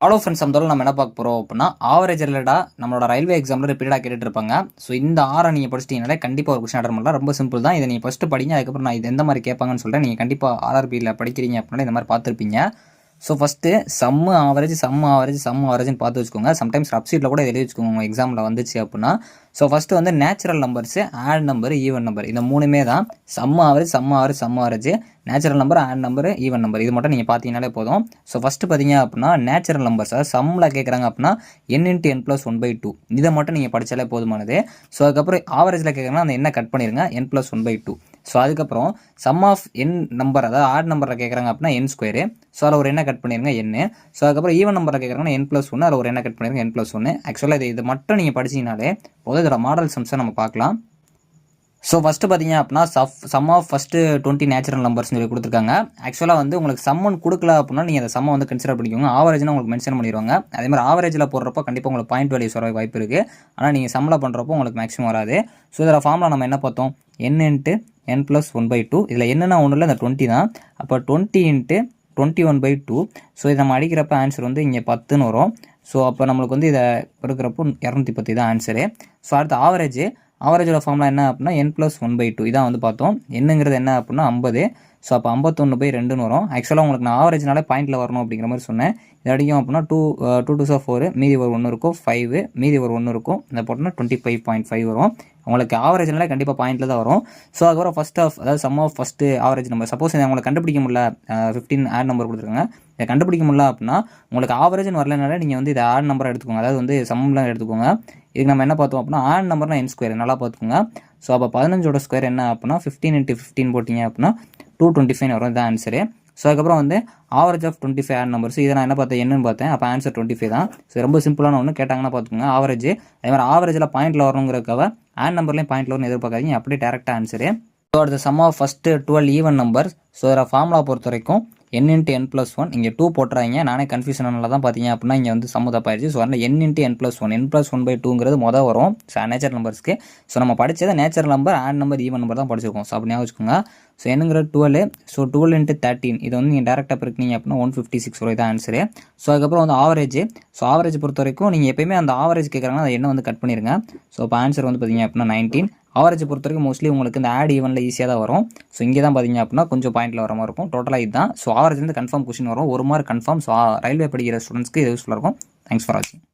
Hello friends, நம்ம என்ன பார்க்க போகிறோம் அப்படின்னா ஆவரேஜ் ரிலேட்டடாக நம்மளோட ரயில்வே எக்ஸாமில் ரிப்பீட்டாக கேட்டுட்டு இருப்பாங்க. ஸோ இந்த ஆரை நீங்கள் படிச்சிட்டிங்கனாலே கண்டிப்பாக ஒரு கொஸ்டின் அட்டன் பண்ணலாம். ரொம்ப சிம்பிள் தான். இதை நீங்கள் ஃபஸ்ட்டு படிங்க. அதுக்கப்புறம் நான் இது எந்த மாதிரி கேட்பாங்கன்னு சொல்கிறேன். நீங்கள் கண்டிப்பாக ஆர்ஆர்பியில் படிக்கிறீங்க அப்படின்னா இந்த மாதிரி பார்த்துருப்பீங்க. ஸோ ஃபஸ்ட்டு சம்மு ஆவரேஜ்னு பார்த்து வச்சுக்கோங்க. சம்டைம்ஸ் ரப்சீட்டில் கூட எழுதி வச்சுக்கோங்க உங்கள் எக்ஸாமில் வந்துச்சு அப்படின்னா. ஸோ ஃபஸ்ட்டு வந்து natural numbers, add number, even number, இந்த மூணுமே தான். Some average, natural number, add number, even number, இது மட்டும் நீங்கள் பார்த்தீங்கனாலே போதும். ஸோ ஃபஸ்ட்டு பார்த்தீங்க அப்படின்னா நேச்சுரல் நம்பர்ஸ், அதாவது சம்மில் கேட்குறாங்க அப்படின்னா n × n + 1/2 இதை மட்டும் நீங்கள் படித்தாலே போதுமானது. ஸோ அதுக்கப்புறம் ஆவரேஜில் கேட்குறாங்கன்னா அந்த என்ன கட் பண்ணிடுங்க, n + 1/2. ஸோ அதுக்கப்புறம் சம் ஆஃப் என் நம்பர், அதாவது ஆட் நம்பரில் கேட்குறாங்க அப்படின்னா n². ஸோ அதில் ஒரு என்ன கட் பண்ணிடுங்க n. ஸோ அதுக்கப்புறம் ஈவன் நம்பரில் கேட்குறாங்கன்னா n + 1, அதில் ஒரு என்ன கட் பண்ணிடுங்க n + 1. ஆக்சுவலாக இது மட்டும் நீங்கள் படிச்சிங்கனாலே போதும். இதோட மாடல் சம்ஸை நம்ம பார்க்கலாம். ஸோ ஃபஸ்ட்டு பார்த்தீங்க அப்படின்னா சம் ஆஃப் ஃபஸ்ட்டு 20 நேச்சுரல் நம்பர்ஸ்னு சொல்லி கொடுத்துருக்காங்க. ஆக்சுவலாக வந்து உங்களுக்கு சம்மன் கொடுக்கல அப்படின்னா நீங்கள் அந்த சம்மை வந்து கன்சிடர் பண்ணிக்கோங்க. ஆவரேஜ்னா உங்களுக்கு மென்ஷன் பண்ணிடுவாங்க. அதே மாதிரி ஆவரேஜில் போடுறப்போ கண்டிப்பாக உங்களுக்கு பாயிண்ட் வேல்யூஸ் வர வாய்ப்பு இருக்குது. ஆனால் நீங்கள் சம்மில் பண்ணுறப்போ உங்களுக்கு மேக்ஸிமம் வராது. ஸோ இதில் ஃபார்மில் நம்ம என்ன பார்த்தோம், n × n + 1/2. இதில் என்னென்னா ஒன்றும் இல்லை, இந்த 20 தான். அப்போ 20 × 21/2. ஸோ இதை நம்ம அடிக்கிறப்ப ஆன்சர் வந்து இங்கே 10ன்னு வரும். ஸோ அப்போ நம்மளுக்கு வந்து இதை இருக்கிறப்போ 210 தான் ஆன்சரு. ஸோ அடுத்து ஆவரேஜோட ஃபார்முலா என்ன அப்படின்னா n + 1/2 இதான் வந்து பார்த்தோம். என்னங்கிறது என்ன அப்படின்னா 50. ஸோ அப்போ 51/2ன்னு வரும். ஆக்சுவலாக உங்களுக்கு நான் ஆவரேஜ்னாலே பாயிண்டில் வரணும் அப்படிங்கிற மாதிரி சொன்னேன். இது அடிக்கும் அப்படின்னா 2 2 2 4, மீதி ஒரு 1 இருக்கும், 5, மீதி ஒரு 1 இருக்கும். இந்த போட்டோம்னா 25.5 வரும். உங்களுக்கு ஆவரேஜ்னாலே கண்டிப்பாக பாயிண்டில் தான் வரும். ஸோ அதுக்கப்புறம் ஃபஸ்ட் ஆஃப், அதாவது sum of first average number. Suppose இதை உங்களுக்கு கண்டுபிடிக்க முடியல, 15 ஆட் நம்பர் கொடுத்துருக்காங்க, இதை கண்டுபிடிக்க முடியல அப்படின்னா உங்களுக்கு ஆவரேஜ்னு வரலனாலே நீங்கள் வந்து இதை ஆட் நம்பரை எடுத்துக்கோங்க, அதாவது வந்து சம்லாம் எடுத்துக்கோங்க. இதுக்கு நம்ம என்ன பார்த்தோம் அப்படின்னா ஆட் நம்பர்னா n², நல்லா பார்த்துக்கோங்க. ஸோ அப்போ 15ஓட ஸ்கொயர் என்ன அப்படின்னா 15 × 15 போட்டிங்க அப்படின்னா 225 வரும். இதுதான் ஆன்சரு. ஸோ அதுக்கப்புறம் வந்து ஆவரேஜ் ஆஃப் 25 ஆட் நம்பர்ஸ். இதை நான் என்ன பார்த்தேன், என்னன்னு பார்த்தேன். அப்போ ஆன்சர் 25 தான். ஸோ ரொம்ப சிம்பிளான ஒன்று கேட்டாங்கன்னா பார்த்துக்கோங்க. ஆவரேஜ், அதே மாதிரி ஆவரேஜில் பாயிண்டில் வரணுங்கிறக்காக ஆட் நம்பர்லேயும் பாயிண்டில் வரணும் எதிர்பார்க்காதீங்க, அப்படியே டேரெக்டாக ஆன்சரு. ஸோ அடுத்த sum of first 12 even numbers. So இதில் ஃபார்முலா பொறுத்த வரைக்கும் n × n + 1, இங்கே 2 போட்டுறாங்க. நானே கன்ஃபியூஷனால தான் பார்த்தீங்க அப்படின்னா இங்கே வந்து சம்மு தப்பாயிருச்சு. ஸோ அதனால் n × n + 1, n + 1/2ங்கிறது மொதல் வரும் நேச்சுரல் நம்பர்ஸ்க்கு. ஸோ நம்ம படித்தது natural number, add number, even number தான் படிச்சிருக்கோம். ஸோ அப்படி ஞாபகம் வச்சுக்கோங்க. ஸோ என்னங்கிறது 12. ஸோ 12 × 13, இதை வந்து நீங்கள் டேரெக்டாக பிரிக்கிங்க அப்படின்னா 156 வரும். இதான் ஆன்சரு. ஸோ அதுக்கப்புறம் வந்து ஆவரேஜ். ஸோ ஆவரேஜ் பொறுத்த வரைக்கும் நீங்கள் எப்பயுமே அந்த ஆவரேஜ் கேட்குறாங்கன்னா அதை என்ன வந்து கட் பண்ணிடுங்க. ஸோ இப்போ ஆன்சர் வந்து பார்த்தீங்க அப்படின்னா 19. ஆவரேஜ் பொறுத்த வரைக்கும் மோஸ்ட்லி உங்களுக்கு இந்த ஆட் ஈவனில் ஈஸியாக தான் வரும். ஸோ இங்கே தான் பார்த்தீங்க அப்படின்னா கொஞ்சம் பாயிண்டில் வர மாதிரி இருக்கும். டோட்டலாக இதுதான். ஸோ ஆவரேஜ் வந்து கன்ஃபார்ம் கொஸ்டின் வரும், 1 மார்க் கன்ஃபார்ம். ஸோ ரயில்வே படிக்கிற ஸ்டூடெண்ட்ஸ்க்கு இது யூஸ்ஃபுல்லாக இருக்கும். தேங்க்ஸ் ஃபார் வாட்சிங்.